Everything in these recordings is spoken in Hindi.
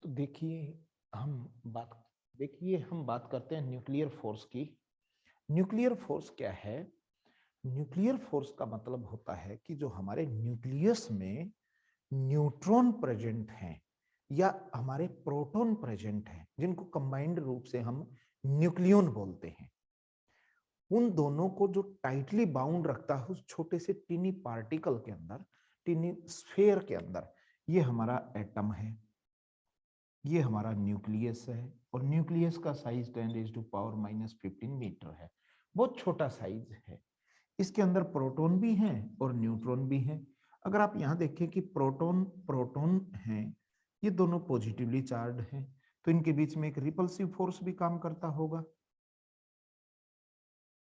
तो हम बात हम बात करते हैं न्यूक्लियर फोर्स की। न्यूक्लियर फोर्स क्या है? न्यूक्लियर फोर्स का मतलब होता है कि जो हमारे न्यूक्लियस में न्यूट्रॉन प्रेजेंट हैं या हमारे प्रोटॉन प्रेजेंट हैं, जिनको कंबाइंड रूप से हम न्यूक्लियन बोलते हैं, उन दोनों को जो टाइटली बाउंड रखता है उस छोटे से टीनी पार्टिकल के अंदर, टीनी स्फेयर के अंदर, ये हमारा एटम है, ये हमारा न्यूक्लियस है। और न्यूक्लियस का साइज 10⁻⁻15 मीटर है, बहुत छोटा साइज है। इसके अंदर प्रोटॉन भी हैं और न्यूट्रॉन भी हैं। अगर आप यहाँ देखें कि प्रोटॉन प्रोटॉन हैं, ये दोनों पॉजिटिवली चार्ज हैं, तो इनके बीच में एक रिपल्सिव फोर्स भी काम करता होगा।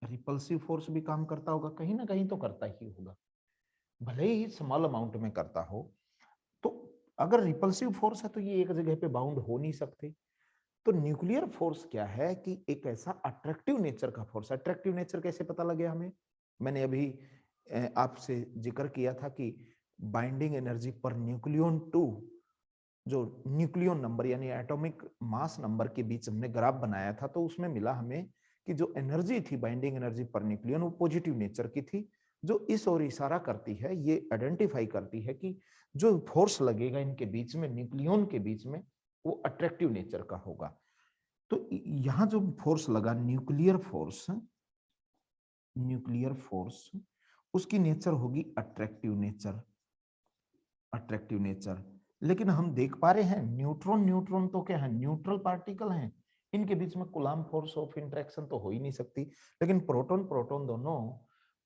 रिपल्सिव फोर्स भी काम करता होगा, कहीं ना कहीं तो करता ही होगा, भले ही स्मॉल अमाउंट में करता हो। तो अगर रिपल्सिव फोर्स है तो ये एक जगह पे बाउंड हो नहीं सकते। तो न्यूक्लियर फोर्स क्या है कि एक ऐसा अट्रैक्टिव नेचर का फोर्स। अट्रैक्टिव नेचर कैसे पता लगे हमें? मैंने अभी आपसे जिक्र किया था कि binding energy per nucleon to, जो न्यूक्लियन नंबर यानी एटॉमिक मास नंबर के बीच हमने ग्राफ बनाया था, तो उसमें मिला हमें कि जो एनर्जी थी, बाइंडिंग एनर्जी पर न्यूक्लियन, वो पॉजिटिव नेचर की थी, जो इस ओर इशारा करती है, ये आइडेंटिफाई करती है कि जो फोर्स लगेगा इनके बीच में, न्यूक्लियन के बीच में, वो अट्रैक्टिव नेचर का होगा। तो यहां जो फोर्स लगा, न्यूक्लियर फोर्स, उसकी नेचर होगी अट्रैक्टिव नेचर, अट्रैक्टिव नेचर। लेकिन हम देख पा रहे हैं न्यूट्रॉन न्यूट्रॉन तो क्या है, न्यूट्रल पार्टिकल हैं, इनके बीच में कूलम्ब फोर्स ऑफ इंटरेक्शन तो हो ही नहीं सकती। लेकिन प्रोटॉन प्रोटॉन दोनों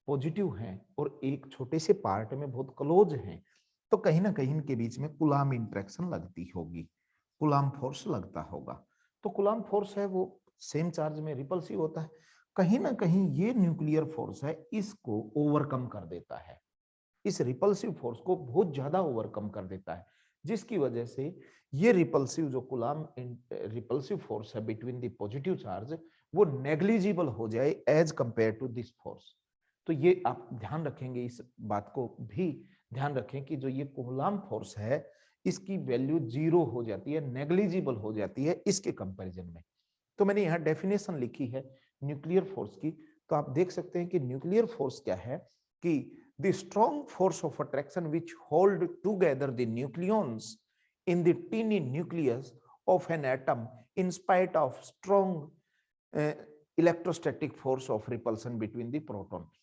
पॉजिटिव हैं और एक छोटे से पार्ट में बहुत क्लोज हैं, तो कहीं ना कहीं इनके बीच में कूलम्ब इंटरेक्शन लगती होगी, कूलम्ब फोर्स लगता होगा। तो कूलम्ब फोर्स है वो सेम चार्ज में रिपल्सिव होता है। कहीं ना कहीं ये न्यूक्लियर फोर्स है, इसको ओवरकम कर देता है, इस रिपल्सिव फोर्स को बहुत ज्यादा ओवरकम कर देता है, जिसकी वजह से ये रिपल्सिव जो कूलम्ब रिपल्सिव फोर्स है बिटवीन द पॉजिटिव चार्ज, वो नेग्लिजिबल हो जाए as compared to this force. तो ये आप ध्यान रखेंगे, इस बात को भी ध्यान रखें कि जो ये कूलम्ब फोर्स है, इसकी वैल्यू 0 हो जाती है, नेग्लिजिबल हो जाती है इसके कंपैरिजन में। तो मैंने यहाँ डेफिनेशन लिखी है न्यूक्लियर फोर्स की। तो आप देख सकते हैं कि न्यूक्लियर फोर्स क्या है कि the strong force of attraction which hold together the nucleons in the teeny nucleus of an atom in spite of strong uh, electrostatic force of repulsion between the protons।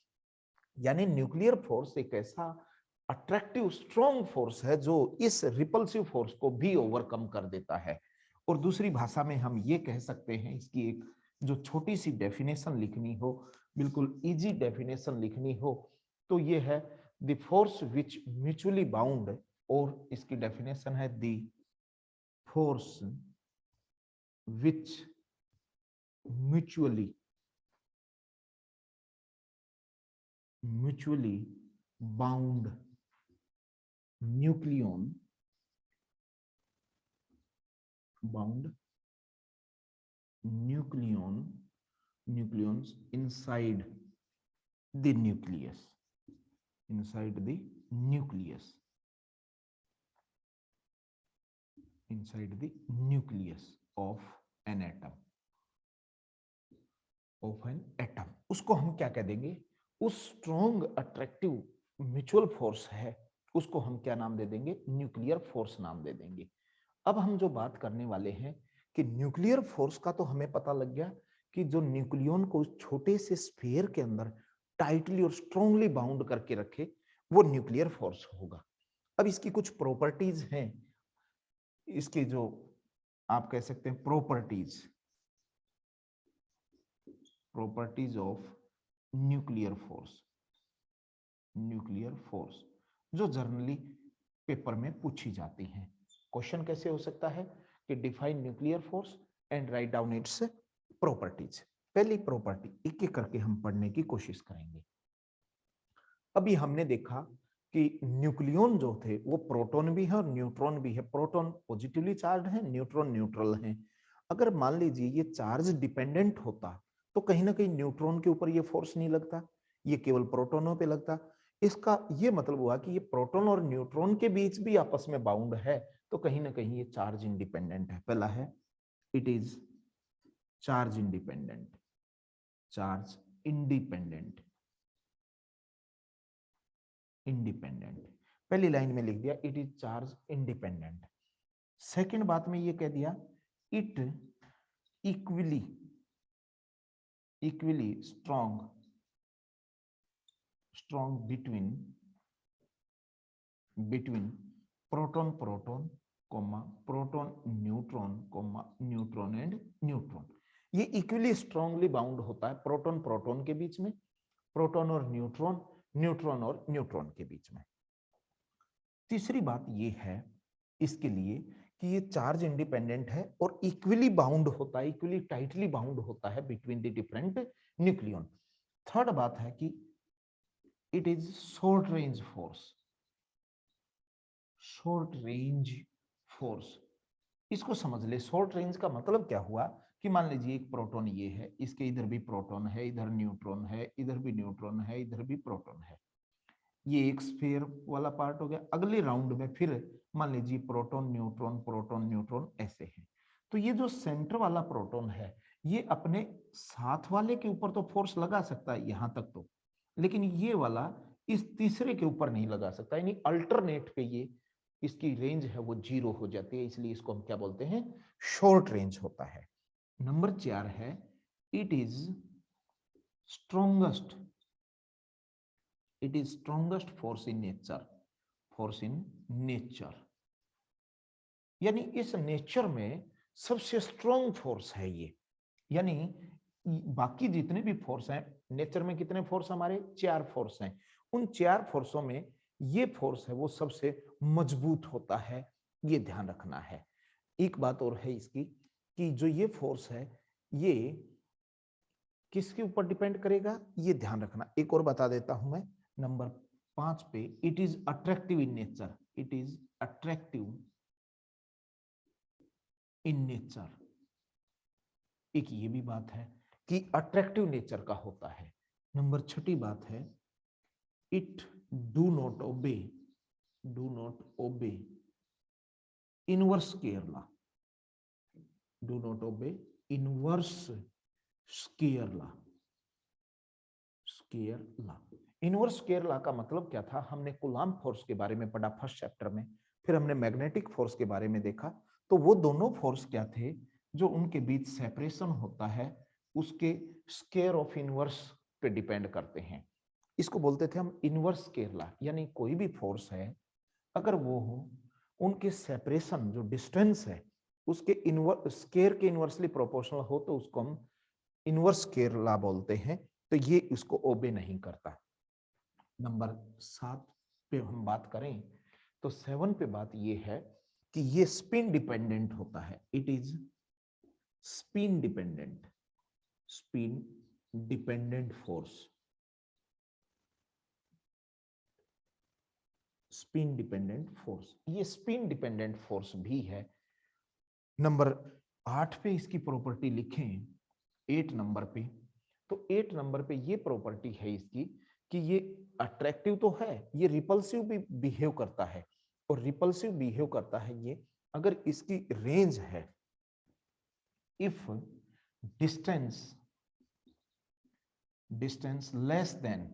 यानी न्यूक्लियर फोर्स एक ऐसा अट्रैक्टिव स्ट्रॉन्ग फोर्स है जो इस रिपल्सिव फोर्स को भी ओवरकम कर देता है। और दूसरी भाषा में हम ये कह सकते हैं, इसकी एक जो छोटी सी डेफिनेशन लिखनी हो, बिल्कुल इजी डेफिनेशन लिखनी हो, तो ये है the force which mutually bound, और इसकी डेफिनेशन है the force which mutually bound nucleon nucleons inside the nucleus inside the nucleus of an atom उसको हम क्या कह देंगे? उस स्ट्रॉन्ग अट्रैक्टिव म्यूचुअल फोर्स है, उसको हम क्या नाम दे देंगे? न्यूक्लियर फोर्स नाम दे देंगे। अब हम जो बात करने वाले हैं कि न्यूक्लियर फोर्स का तो हमें पता लग गया कि जो न्यूक्लियन को उस छोटे से स्फीयर के अंदर टाइटली और स्ट्रांगली बाउंड करके रखे, वो न्यूक्लियर फोर्स होगा। अब इसकी कुछ प्रॉपर्टीज हैं, इसके जो आप कह सकते हैं प्रॉपर्टीज ऑफ न्यूक्लियर फोर्स जो जनरली पेपर में पूछी जाती हैं। क्वेश्चन कैसे हो सकता है कि define nuclear force and write down its properties. पहली प्रॉपर्टी एक एक करके हम पढ़ने की कोशिश करेंगे। अभी हमने देखा कि न्यूक्लियन जो थे वो प्रोटॉन भी है और न्यूट्रॉन भी है। प्रोटॉन पॉजिटिवली चार्ज है, न्यूट्रॉन न्यूट्रल है। अगर मान लीजिए ये चार्ज डिपेंडेंट होता तो कहीं ना कहीं न्यूट्रॉन के ऊपर ये फोर्स नहीं लगता, ये केवल प्रोटॉनों पे लगता। इसका ये मतलब हुआ कि ये प्रोटॉन और न्यूट्रॉन के बीच भी आपस में बाउंड है, तो कहीं ना कहीं ये चार्ज इंडिपेंडेंट है। पहला है it is charge independent, charge independent, independent. पहली लाइन में लिख दिया it is charge independent. Second बात में ये कह दिया it equally strong between proton proton comma proton neutron comma neutron and neutron. ये इक्वली स्ट्रांगली बाउंड होता है प्रोटॉन प्रोटॉन के बीच में, प्रोटॉन और न्यूट्रॉन, न्यूट्रॉन और न्यूट्रॉन के बीच में। तीसरी बात ये है इसके लिए कि ये चार्ज इंडिपेंडेंट है और इक्वली बाउंड होता है, इक्वली टाइटली बाउंड होता है between the different nucleon. Third बात है कि it is short range force, short range force. इसको समझ ले, शॉर्ट रेंज का मतलब क्या हुआ कि मान लीजिए एक प्रोटॉन ये है, इसके इधर भी प्रोटॉन है, इधर न्यूट्रॉन है, इधर भी न्यूट्रॉन है, इधर भी प्रोटॉन है। ये एक स्फीयर वाला पार्ट हो गया। अगले राउंड में फिर मान लीजिए प्रोटॉन न्यूट्रॉन ऐसे है। तो ये जो सेंटर वाला प्रोटॉन है ये अपने साथ वाले के ऊपर तो फोर्स लगा सकता है यहां तक तो, लेकिन ये वाला इस तीसरे के ऊपर नहीं लगा सकता, यानी अल्टरनेट पे ये इसकी रेंज है वो 0 हो जाती है, इसलिए इसको हम क्या बोलते हैं, शॉर्ट रेंज होता है। नंबर 4 है it is strongest, it is strongest force in nature, force in nature, यानी इस नेचर में सबसे स्ट्रॉन्ग फोर्स है ये। यानी बाकी जितने भी फोर्स हैं नेचर में, कितने फोर्स हमारे, 4 फोर्स हैं, उन 4 फोर्सों में ये फोर्स है वो सबसे मजबूत होता है, ये ध्यान रखना है। एक बात और है इसकी कि जो ये फोर्स है ये किसके ऊपर डिपेंड करेगा, ये ध्यान रखना। एक और बता देता हूं मैं, नंबर 5 पे it is attractive in nature, it is attractive in nature. एक ये भी बात है कि अट्रैक्टिव नेचर का होता है। नंबर 6 बात है it do not obey inverse square law, do not obey inverse square law, square law. Inverse square law का मतलब क्या था, हमने कूलॉम फोर्स के बारे में पढ़ा फर्स्ट चैप्टर में, फिर हमने मैग्नेटिक फोर्स के बारे में देखा। तो वो दोनों फोर्स क्या थे, जो उनके बीच सेपरेशन होता है उसके स्केयर ऑफ इनवर्स पे डिपेंड करते हैं। इसको बोलते थे हम इनवर्स स्केयर लॉ। यानी कोई भी फोर्स है अगर वो हो, उनके सेपरेशन जो डिस्टेंस है उसके स्केयर के इनवर्सली प्रोपोर्शनल हो तो उसको हम इनवर्स स्केयर लॉ बोलते हैं। तो ये उसको ओबे नहीं करता। नंबर 7 पे हम बात करें तो 7 पे बात ये है कि ये स्पिन डिपेंडेंट होता है, it is spin dependent force, spin dependent force. ये स्पिन डिपेंडेंट फोर्स भी है। नंबर 8 पे इसकी प्रॉपर्टी लिखें, 8 नंबर पे, तो 8 नंबर पे ये प्रॉपर्टी है इसकी कि ये अट्रैक्टिव तो है, ये रिपल्सिव भी बिहेव करता है। और रिपल्सिव बिहेव करता है ये अगर इसकी रेंज है, if distance less than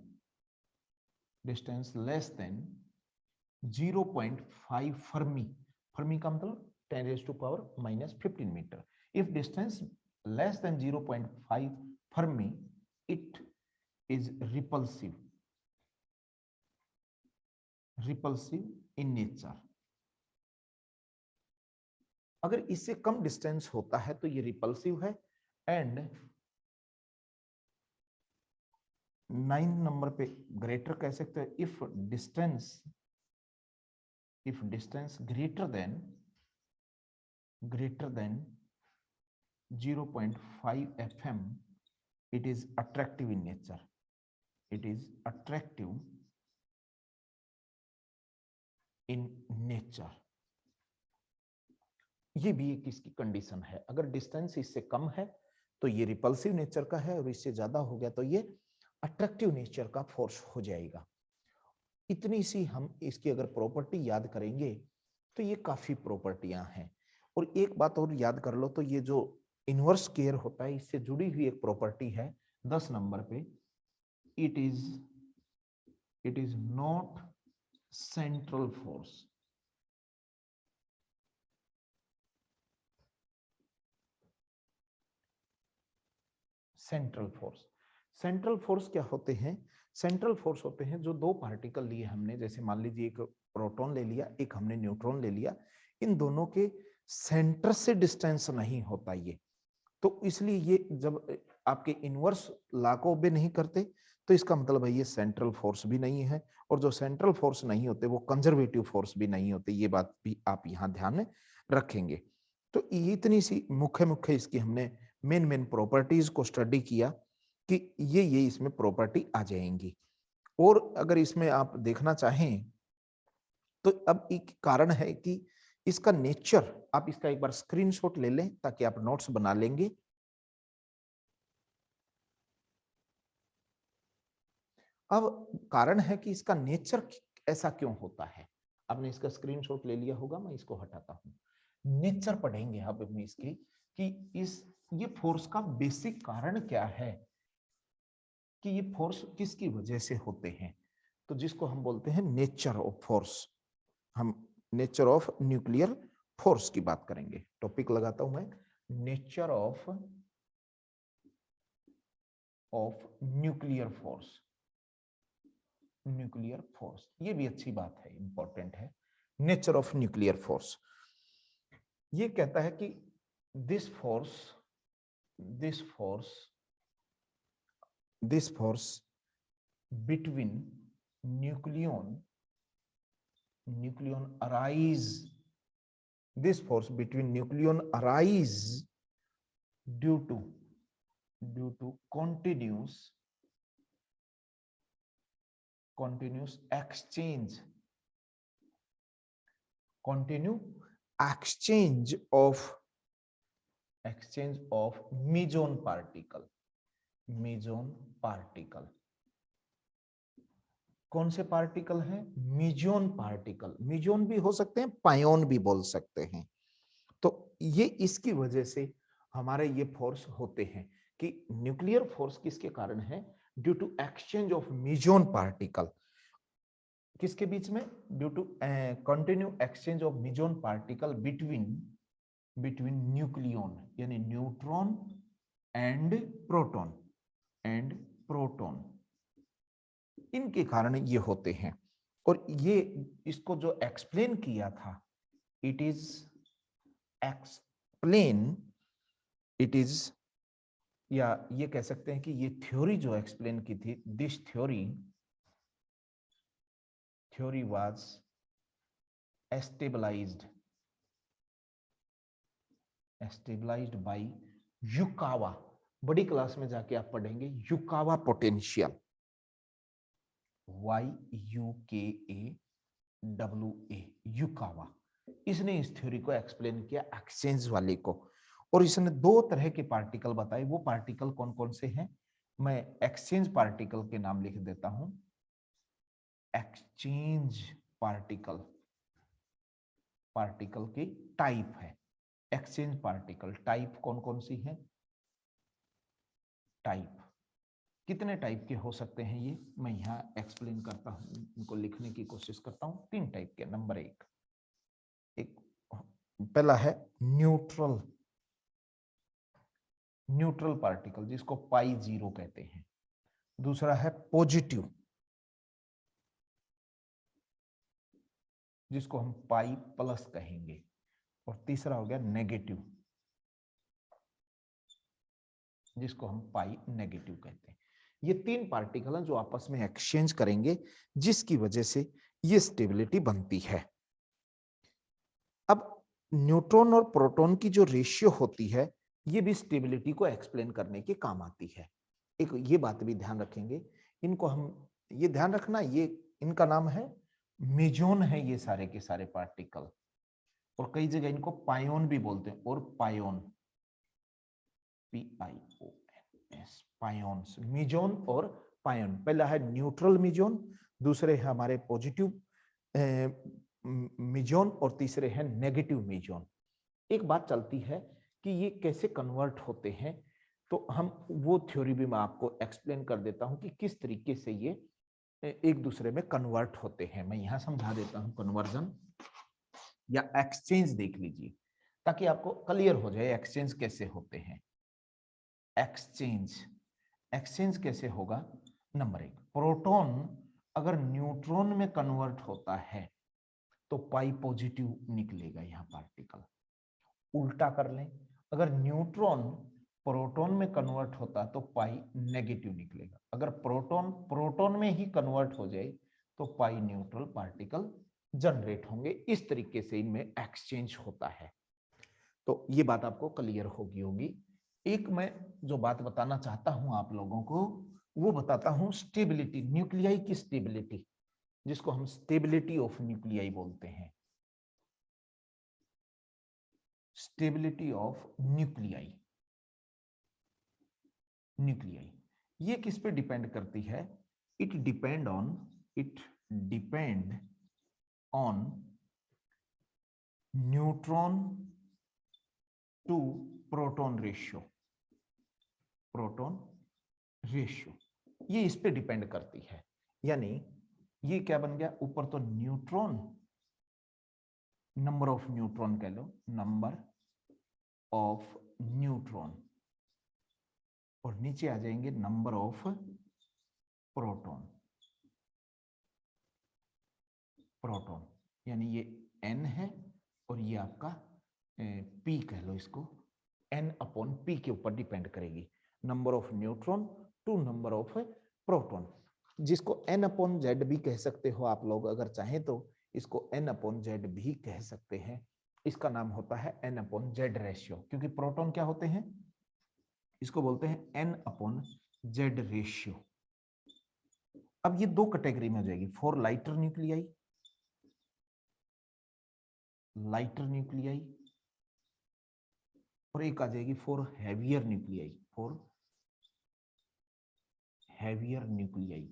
0.5 fermi, fermi का मतलब 10⁻⁻15 metre. If distance less than 0.5 fermi it is repulsive in nature. अगर इससे कम डिस्टेंस होता है तो ये रिपल्सिव है। एंड 9 नंबर पे ग्रेटर कह सकते हैं, if distance greater than 0.5 fm it is attractive in nature, it is attractive in nature। ये भी एक इसकी कंडीशन है, अगर डिस्टेंस इससे कम है तो ये रिपल्सिव नेचर का है, और इससे ज्यादा हो गया तो ये अट्रैक्टिव नेचर का फोर्स हो जाएगा। इतनी सी हम इसकी अगर प्रॉपर्टी याद करेंगे तो ये काफी प्रॉपर्टियां हैं। और एक बात और याद कर लो, तो ये जो इनवर्स केयर होता है इससे जुड़ी हुई एक प्रॉपर्टी है 10 नंबर पे, it is not central force. Central force, central force क्या होते हैं? सेंट्रल फोर्स होते हैं जो दो पार्टिकल लिए हमने, जैसे मान लीजिए एक प्रोटॉन ले लिया, एक हमने न्यूट्रॉन ले लिया, इन दोनों के सेंटर से डिस्टेंस नहीं होता ये, तो इसलिए ये जब आपके इनवर्स लॉ को ओबे नहीं करते तो इसका मतलब है ये सेंट्रल फोर्स भी नहीं है, और जो सेंट्रल फोर्स नहीं होते वो कंजर्वेटिव फोर्स भी नहीं होते, ये बात भी आप यहाँ ध्यान में रखेंगे। तो ये इतनी सी मुख्य मुख्य इसकी हमने मेन मेन प्रॉपर्टीज को स्टडी किया कि ये इसमें प्रॉपर्टी आ जाएंगी। और अगर इसमें आप देखना चाहें तो अब एक कारण है कि इसका नेचर, आप इसका एक बार स्क्रीनशॉट ले लें ताकि आप नोट्स बना लेंगे। अब कारण है कि इसका नेचर ऐसा क्यों होता है। आपने इसका स्क्रीनशॉट ले लिया होगा, मैं इसको हटाता हूं। नेचर पढ़ेंगे अब हम इसकी कि ये फोर्स का बेसिक कारण क्या है, कि ये फोर्स किसकी वजह से होते हैं, तो जिसको हम बोलते हैं नेचर ऑफ फोर्स। हम नेचर ऑफ न्यूक्लियर फोर्स की बात करेंगे। टॉपिक लगाता हूं मैं, nature of nuclear force. Nuclear force, ये भी अच्छी बात है, इंपॉर्टेंट है। नेचर ऑफ न्यूक्लियर फोर्स ये कहता है कि this force between nucleon arise, this force between nucleon arise due to continuous exchange of meson particle। कौन से पार्टिकल हैं? मिजोन पार्टिकल। मिजोन भी हो सकते हैं, पायोन भी बोल सकते हैं। तो ये इसकी वजह से हमारे ये फोर्स होते हैं कि न्यूक्लियर फोर्स किसके कारण है? Due to exchange of meson particle. किसके बीच में? Due to continue exchange of meson particle between nucleon यानी न्यूट्रॉन एंड प्रोटॉन, इनके कारण ये होते हैं। और ये इसको जो एक्सप्लेन किया था, इट इज या ये कह सकते हैं कि ये थ्योरी जो एक्सप्लेन की थी, this theory was established by Yukawa. बड़ी क्लास में जाके आप पढ़ेंगे युकावा पोटेंशियल, YUKAWA, युकावा। इसने इस थ्योरी को एक्सप्लेन किया, एक्सचेंज वाले को। और इसने दो तरह के पार्टिकल बताए। वो पार्टिकल कौन कौन से हैं? मैं एक्सचेंज पार्टिकल के नाम लिख देता हूं। एक्सचेंज पार्टिकल की टाइप है। एक्सचेंज पार्टिकल टाइप कौन कौन सी है? टाइप कितने टाइप के हो सकते हैं ये मैं यहाँ एक्सप्लेन करता हूँ, इनको लिखने की कोशिश करता हूँ। 3 टाइप के। नंबर 1, पहला है न्यूट्रल पार्टिकल जिसको पाई जीरो कहते हैं। दूसरा है पॉजिटिव जिसको हम पाई प्लस कहेंगे। और तीसरा हो गया नेगेटिव जिसको हम पाई नेगेटिव कहते हैं। ये 3 पार्टिकल हैं जो आपस में एक्सचेंज करेंगे, जिसकी वजह से ये स्टेबिलिटी बनती है। अब न्यूट्रॉन और प्रोटॉन की जो रेशियो होती है, ये भी स्टेबिलिटी को एक्सप्लेन करने के काम आती है। एक ये बात भी ध्यान रखेंगे, इनको हम ये ध्यान रखना, ये इनका नाम है मेजोन है ये सारे के सारे पार्टिकल, और कई जगह इनको पायोन भी बोलते हैं। और पायोन, PIONS, पायोन्स, मिजोन और पायोन। पहला है न्यूट्रल मिजोन, दूसरे है हमारे पॉजिटिव मीजोन और तीसरे हैं नेगेटिव मीजोन। एक बात चलती है कि ये कैसे कन्वर्ट होते हैं, तो हम वो थ्योरी भी मैं आपको एक्सप्लेन कर देता हूं कि किस तरीके से ये एक दूसरे में कन्वर्ट होते हैं। मैं यहां समझा देता हूं कन्वर्जन या एक्सचेंज देख लीजिए ताकि आपको क्लियर हो जाए एक्सचेंज कैसे होते हैं। एक्सचेंज एक्सचेंज कैसे होगा? नंबर एक, प्रोटॉन अगर न्यूट्रॉन में कन्वर्ट होता है तो पाई पॉजिटिव निकलेगा यहां पार्टिकल। उल्टा कर लें, अगर न्यूट्रॉन प्रोटॉन में कन्वर्ट होता तो पाई नेगेटिव निकलेगा। अगर प्रोटॉन प्रोटॉन में ही कन्वर्ट हो जाए तो पाई न्यूट्रल पार्टिकल जनरेट होंगे। इस तरीके से इनमें एक्सचेंज होता है। तो ये बात आपको क्लियर होगी। एक मैं जो बात बताना चाहता हूं आप लोगों को वो बताता हूं, स्टेबिलिटी, न्यूक्लियाई की स्टेबिलिटी, जिसको हम स्टेबिलिटी ऑफ न्यूक्लियाई बोलते हैं। स्टेबिलिटी ऑफ न्यूक्लियाई, न्यूक्लियाई ये किस पे डिपेंड करती है? It depend on neutron to proton ratio. Proton ratio ये इस पे डिपेंड करती है। यानी ये क्या बन गया? ऊपर तो न्यूट्रॉन, नंबर ऑफ न्यूट्रॉन कह लो, नंबर ऑफ न्यूट्रॉन, और नीचे आ जाएंगे नंबर ऑफ प्रोटॉन। प्रोटॉन यानी ये n है और ये आपका p कह लो इसको, n अपॉन p के ऊपर डिपेंड करेगी। Number of neutron to number of proton, जिसको n अपॉन जेड भी कह सकते हो आप लोग, अगर चाहें तो इसको n अपॉन जेड भी कह सकते हैं। इसका नाम होता है n अपॉन जेड रेशियो, क्योंकि प्रोटॉन क्या होते हैं? इसको बोलते हैं n अपॉन जेड रेशियो। अब ये दो कैटेगरी में हो जाएगी, for lighter nuclei, lighter nuclei, और एक आ जाएगी for heavier nuclei, for heavier nuclei.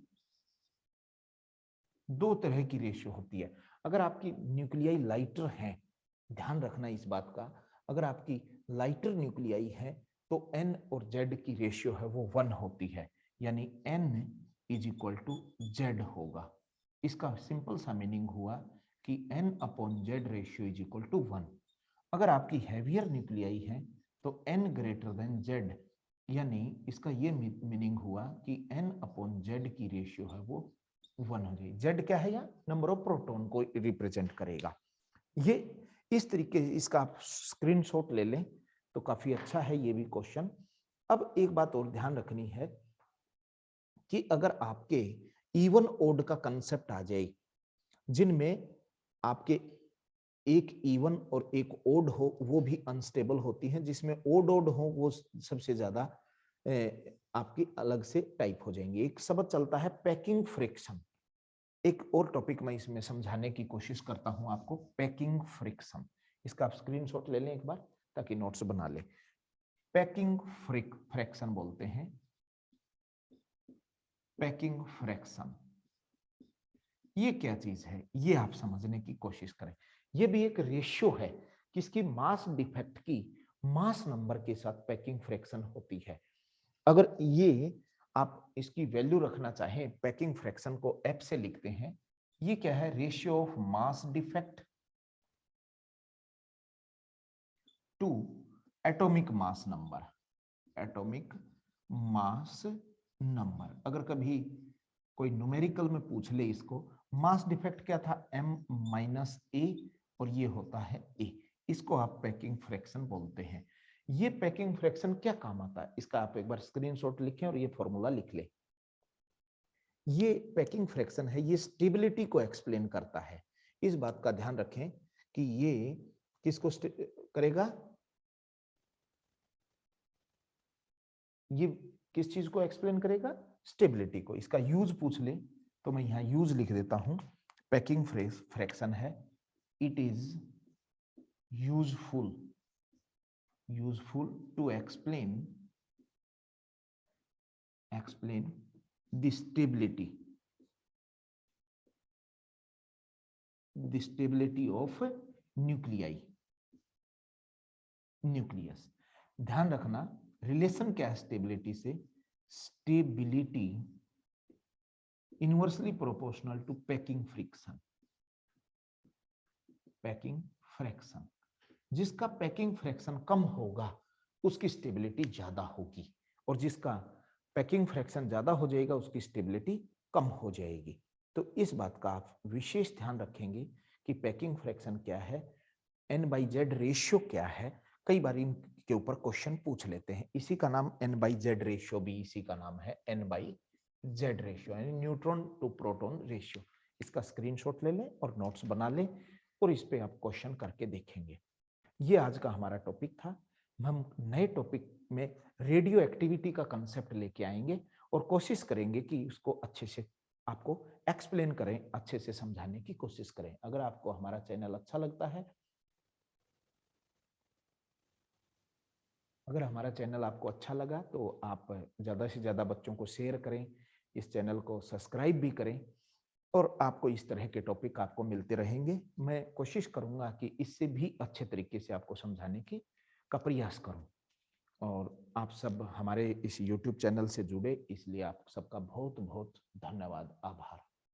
दो तरह की रेशियो होती है। अगर आपकी न्यूक्लियाई लाइटर है, ध्यान रखना इस बात का, अगर आपकी लाइटर न्यूक्लियाई है तो n और z की रेशियो है वो 1 होती है, यानी n is equal to Z होगा। इसका सिंपल सा मीनिंग हुआ कि n upon Z ratio is equal to 1। अगर आपकी हैवियर न्यूक्लियाई है तो n ग्रेटर देन z, यानी इसका ये मीनिंग हुआ कि n अपॉन जेड की रेशियो है वो 1 हो जाएगी। जेड क्या है? या नंबर ऑफ प्रोटॉन को रिप्रेजेंट करेगा। ये इस तरीके से इसका आप स्क्रीनशॉट ले लें तो काफी अच्छा है ये भी क्वेश्चन। अब एक बात और ध्यान रखनी है कि अगर आपके इवन ओड का कंसेप्ट आ जाए, जिनमें आपके एक इवन और एक ओड हो, वो भी अनस्टेबल होती हैं। जिसमें ओड ओड हो वो सबसे ज्यादा आपकी अलग से टाइप हो जाएंगे। एक शब्द चलता है पैकिंग फ्रिक्शन, एक और टॉपिक मैं इसमें समझाने की कोशिश करता हूं आपको, पैकिंग फ्रिक्शन। इसका आप स्क्रीनशॉट ले लें एक बार ताकि नोट्स बना ले। पैकिंग फ्रैक्शन बोलते हैं, पैकिंग फ्रैक्शन। ये क्या चीज है ये आप समझने की कोशिश करें। ये भी एक रेशियो है किसकी? मास डिफेक्ट की मास नंबर के साथ पैकिंग फ्रैक्शन होती है। अगर ये आप इसकी वैल्यू रखना चाहें, पैकिंग फ्रैक्शन को F से लिखते हैं। ये क्या है? Ratio of mass defect to atomic mass number, atomic mass number. अगर कभी कोई न्यूमेरिकल में पूछ ले इसको, मास डिफेक्ट क्या था? m माइनस ए, और ये होता है a। इसको आप पैकिंग फ्रैक्शन बोलते हैं। ये पैकिंग फ्रैक्शन क्या काम आता है इसका आप एक बार स्क्रीनशॉट लिखें और ये फॉर्मूला लिख ले। ये पैकिंग फ्रैक्शन है, ये स्टेबिलिटी को एक्सप्लेन करता है। इस बात का ध्यान रखें कि ये किसको करेगा? ये किस चीज को एक्सप्लेन करेगा? स्टेबिलिटी को। इसका यूज पूछ ले तो मैं यहां यूज लिख देता हूं। पैकिंग फ्रैक्शन है, it is useful to explain the stability the stability of nuclei, nucleus. ध्यान रखना रिलेशन क्या है स्टेबिलिटी से, stability inversely proportional to packing friction, packing fraction. जिसका पैकिंग फ्रैक्शन कम होगा उसकी स्टेबिलिटी ज्यादा होगी, और जिसका पैकिंग फ्रैक्शन ज्यादा हो जाएगा उसकी स्टेबिलिटी कम हो जाएगी। तो इस बात का आप विशेष ध्यान रखेंगे कि पैकिंग फ्रैक्शन क्या है, N/Z रेशियो क्या है। कई बार इनके ऊपर क्वेश्चन पूछ लेते हैं। इसी का नाम N/Z रेशियो भी इसी का नाम है, N/Z रेशियो यानी न्यूट्रॉन टू प्रोटॉन रेशियो। इसका स्क्रीनशॉट ले लें और नोट्स बना लें और इस पे आप क्वेश्चन करके देखेंगे। ये आज का हमारा टॉपिक था। हम नए टॉपिक में रेडियो एक्टिविटी का कंसेप्ट लेके आएंगे और कोशिश करेंगे कि उसको अच्छे से आपको एक्सप्लेन करें, अच्छे से समझाने की कोशिश करें। अगर आपको हमारा चैनल अच्छा लगता है, अगर हमारा चैनल आपको अच्छा लगा तो आप ज़्यादा से ज़्यादा बच्चों को शेयर करें, इस चैनल को सब्सक्राइब भी करें और आपको इस तरह के टॉपिक आपको मिलते रहेंगे। मैं कोशिश करूंगा कि इससे भी अच्छे तरीके से आपको समझाने की का प्रयास करूं। और आप सब हमारे इस YouTube चैनल से जुड़े, इसलिए आप सबका बहुत बहुत धन्यवाद, आभार।